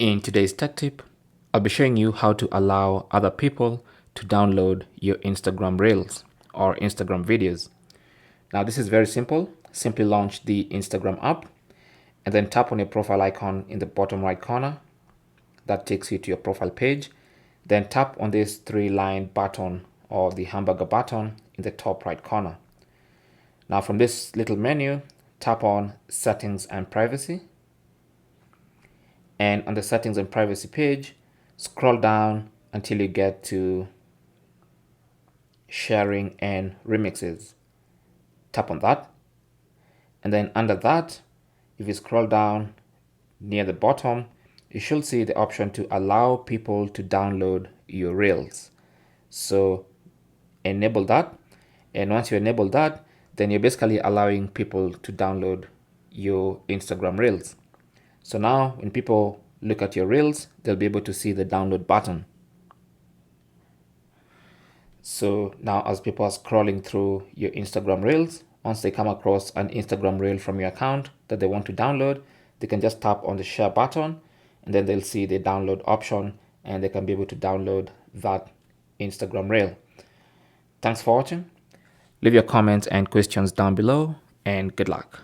In today's tech tip, I'll be showing you how to allow other people to download your Instagram Reels or Instagram videos. Now this is very simple. Simply launch the Instagram app and then tap on your profile icon in the bottom right corner. That takes you to your profile page. Then tap on this three-line button or the hamburger button in the top right corner. Now from this little menu, tap on Settings and Privacy. And on the Settings and Privacy page, scroll down until you get to Sharing and Remixes. Tap on that. And then under that, if you scroll down near the bottom, you should see the option to allow people to download your Reels. So enable that. And once you enable that, then you're basically allowing people to download your Instagram Reels. So now when people look at your Reels, they'll be able to see the download button. So now as people are scrolling through your Instagram Reels, once they come across an Instagram Reel from your account that they want to download, they can just tap on the share button and then they'll see the download option and they can be able to download that Instagram Reel. Thanks for watching. Leave your comments and questions down below and good luck.